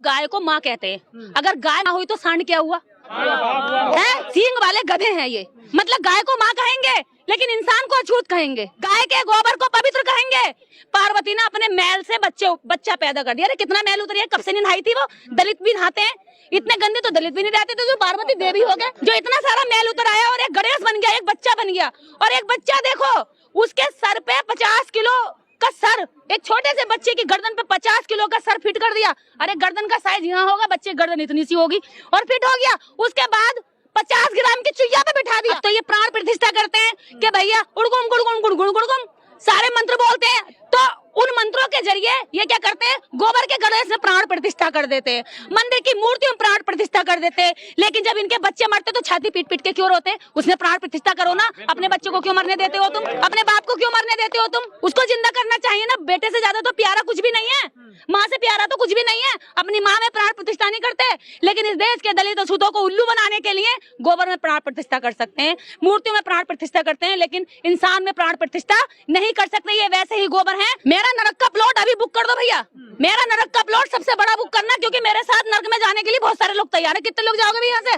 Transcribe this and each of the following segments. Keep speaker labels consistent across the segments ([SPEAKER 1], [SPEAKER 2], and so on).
[SPEAKER 1] गाय को माँ कहते हैं। अगर गाय ना हुई तो सांड क्या हुआ है? सींग वाले गधे हैं ये। मतलब गाय को माँ कहेंगे लेकिन इंसान को अछूत कहेंगे। गाय के गोबर को पवित्र कहेंगे। पार्वती ने अपने मैल से बच्चा पैदा कर दिया। अरे कितना मैल उतर गया, कब से नहीं नहाई थी वो? दलित भी नहाते हैं, इतने गंदे तो दलित भी नहीं रहते थे जो पार्वती देवी हो गए। जो इतना सारा मैल उतर आया और एक गणेश बन गया, एक बच्चा बन गया। और एक बच्चा देखो, उसके सर पे 50 किलो का सर, एक छोटे से बच्चे की गर्दन पे 50 किलो का सर फिट कर दिया। अरे गर्दन का साइज यहाँ होगा, बच्चे की गर्दन इतनी सी होगी और फिट हो गया। उसके बाद 50 ग्राम की चुईया पे बिठा दिया। तो ये प्राण प्रतिष्ठा करते हैं कि भैया उड़गुम गुड़गुम गुड़गुम गुड़गुम सारे मंत्र बोलते हैं। तो उन मंत्रों के जरिए ये क्या करते हैं, गोबर के गणेश में प्राण प्रतिष्ठा कर देते हैं, मंदिर की मूर्तियों में प्राण प्रतिष्ठा कर देते हैं। लेकिन जब इनके बच्चे मरते तो छाती पीट पीट के क्यों रोते? उसमें प्राण प्रतिष्ठा करो ना। अपने बच्चों को क्यों मरने देते हो तुम? अपने बाप को क्यों मरने देते हो तुम? उसको जिंदा करना चाहिए ना। बेटे से ज्यादा तो प्यारा कुछ भी नहीं है, माँ से प्यारा तो कुछ भी नहीं है। अपनी माँ में प्राण प्रतिष्ठा नहीं करते, लेकिन इस देश के दलित अछूतों को उल्लू बनाने के लिए गोबर में प्राण प्रतिष्ठा कर सकते हैं, मूर्तियों में प्राण प्रतिष्ठा करते हैं, लेकिन इंसान में प्राण प्रतिष्ठा नहीं कर सकते। ये वैसे ही गोबर है। मेरा नरक का प्लॉट अभी बुक कर दो भैया, मेरा नरक का प्लॉट सबसे बड़ा बुक करना, क्योंकि मेरे साथ नरक में जाने के लिए बहुत सारे लोग तैयार है। कितने लोग जाओगे भैया से?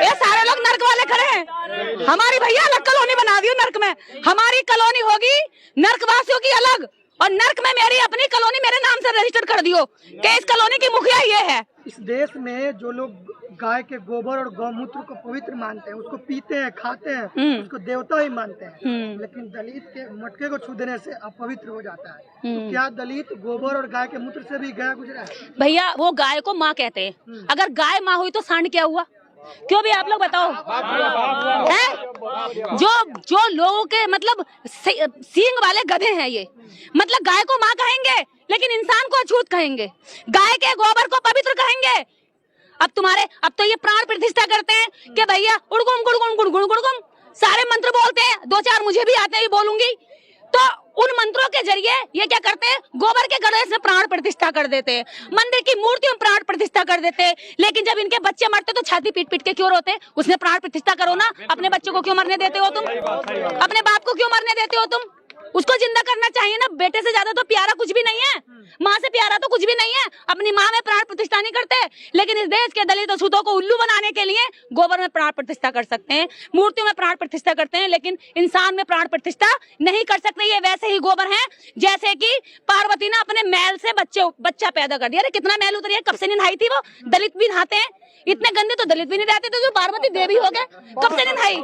[SPEAKER 1] ये सारे लोग नरक वाले खड़े हैं। हमारी भैया अलग कॉलोनी बना दी नरक में। हमारी कॉलोनी होगी नरकवासियों की अलग, और नरक में मेरी अपनी कॉलोनी मेरे नाम से रजिस्टर कर दियो कि इस कॉलोनी की मुखिया ये है।
[SPEAKER 2] इस देश में जो लोग गाय के गोबर और गौमूत्र को पवित्र मानते हैं, उसको पीते हैं, खाते हैं, उसको देवता ही मानते हैं, लेकिन दलित के मटके को छू देने से अपवित्र हो जाता है। तो क्या दलित गोबर और गाय के मूत्र से भी गया गुजरा है?
[SPEAKER 1] भैया वो गाय को माँ कहते हैं। अगर गाय माँ हुई तो सांड क्या हुआ? क्यों भी आप लोग बताओ है? जो लोगों के मतलब सींग वाले गधे हैं ये। मतलब गाय को माँ कहेंगे लेकिन इंसान को अछूत कहेंगे, गाय के गोबर को पवित्र कहेंगे। अब तो ये प्राण प्रतिष्ठा करते हैं कि भैया उड़गुम गुड़गुम गुड़गुम गुड़गुम सारे मंत्र बोलते हैं। 2-4 मुझे भी आते हैं, बोलूंगी। तो उन मंत्रों के जरिए ये क्या करते हैं, गोबर के गणेश में प्राण प्रतिष्ठा कर देते हैं, मंदिर की मूर्तियों में प्राण प्रतिष्ठा कर देते हैं। लेकिन जब इनके बच्चे मरते तो छाती पीट पीट के क्यों रोते? उसमें प्राण प्रतिष्ठा करो ना। अपने बच्चों को क्यों मरने देते हो तुम? अपने बाप को क्यों मरने देते हो तुम? उसको जिंदा करना चाहिए ना। बेटे से ज्यादा तो प्यारा कुछ भी नहीं है, माँ से प्यारा तो कुछ भी नहीं है। अपनी माँ में प्राण प्रतिष्ठा नहीं करते, लेकिन इस देश के दलित अछूतों को उल्लू बनाने के लिए गोबर में प्राण प्रतिष्ठा कर सकते हैं, मूर्तियों में प्राण प्रतिष्ठा करते हैं, लेकिन इंसान में प्राण प्रतिष्ठा नहीं कर सकते। ये वैसे ही गोबर है जैसे कि पार्वती ने अपने मैल से बच्चा पैदा कर दिया। अरे कितना मैल उतर गया, कब से नहीं नहाई थी वो? दलित भी नहाते हैं, इतने गंदे तो दलित भी नहीं रहते थे जो पार्वती देवी हो गए। कब से नहीं नहाई?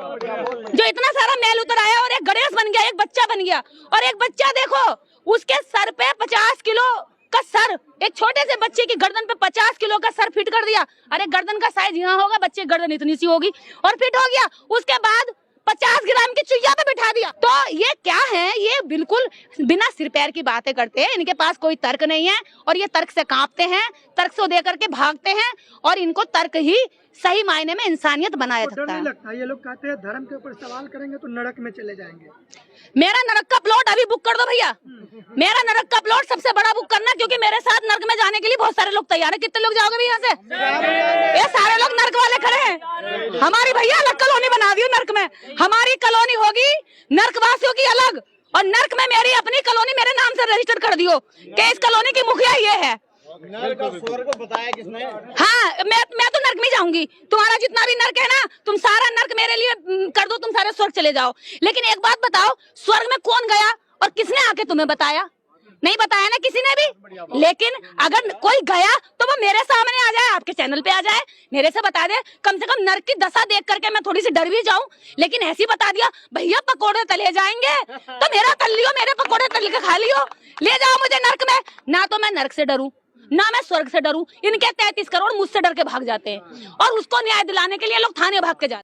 [SPEAKER 1] जो इतना सारा मैल उतर आया और एक गणेश बन गया, एक बच्चा बन गया। और एक बच्चा देखो, उसके सर पे 50 किलो का सर, एक छोटे से बच्चे की गर्दन पे 50 किलो का सर फिट कर दिया। अरे गर्दन का साइज यहाँ होगा, बच्चे की गर्दन इतनी सी होगी और फिट हो गया। उसके बाद 50 ग्राम की चुईया पे बिठा दिया। तो ये क्या है? ये बिल्कुल बिना सिर पैर की बातें करते हैं। इनके पास कोई तर्क नहीं है और ये तर्क से कांपते हैं, तर्क से दे करके भागते हैं, और इनको तर्क ही सही मायने में इंसानियत बनाया
[SPEAKER 2] तो
[SPEAKER 1] सकता है।
[SPEAKER 2] लगता है ये लोग कहते हैं धर्म के ऊपर सवाल करेंगे तो नरक में चले जाएंगे।
[SPEAKER 1] मेरा नरक का प्लॉट अभी बुक कर दो भैया, मेरा नरक का प्लॉट सबसे बड़ा बुक करना, क्योंकि मेरे साथ नरक में जाने के लिए बहुत सारे लोग तैयार है। कितने लोग जाओगे भैया से? ये सारे लोग नरक वाले खड़े हैं। हमारी भैया अलग कॉलोनी बना दी नरक में। हमारी कॉलोनी होगी नरकवासियों की अलग, और नरक में मेरी अपनी कॉलोनी मेरे नाम से रजिस्टर कर दियो कि इस कॉलोनी की मुखिया ये है।
[SPEAKER 3] स्वर्ग बताया किसने?
[SPEAKER 1] हाँ, मैं तो नर्क में जाऊंगी। तुम्हारा जितना भी नर्क है ना, तुम सारा नर्क मेरे लिए कर दो, तुम सारे स्वर्ग चले जाओ। लेकिन एक बात बताओ, स्वर्ग में कौन गया और किसने आके तुम्हें बताया? नहीं बताया ना किसी ने भी। लेकिन अगर कोई गया तो वो मेरे सामने आ जाए, आपके चैनल पे आ जाए, मेरे से बता दे। कम से कम नर्क की दशा देख करके मैं थोड़ी सी डर भी जाऊं। लेकिन ऐसे ही बता दिया भैया पकोड़े तले जाएंगे तो मेरा तल लियो, मेरे पकोड़े तल के खा लियो, ले जाओ मुझे नर्क में। ना तो मैं नर्क से डरूं ना मैं स्वर्ग से डरूं। इनके 33 करोड़ मुझसे डर के भाग जाते हैं, और उसको न्याय दिलाने के लिए लोग थाने भाग के जाते हैं।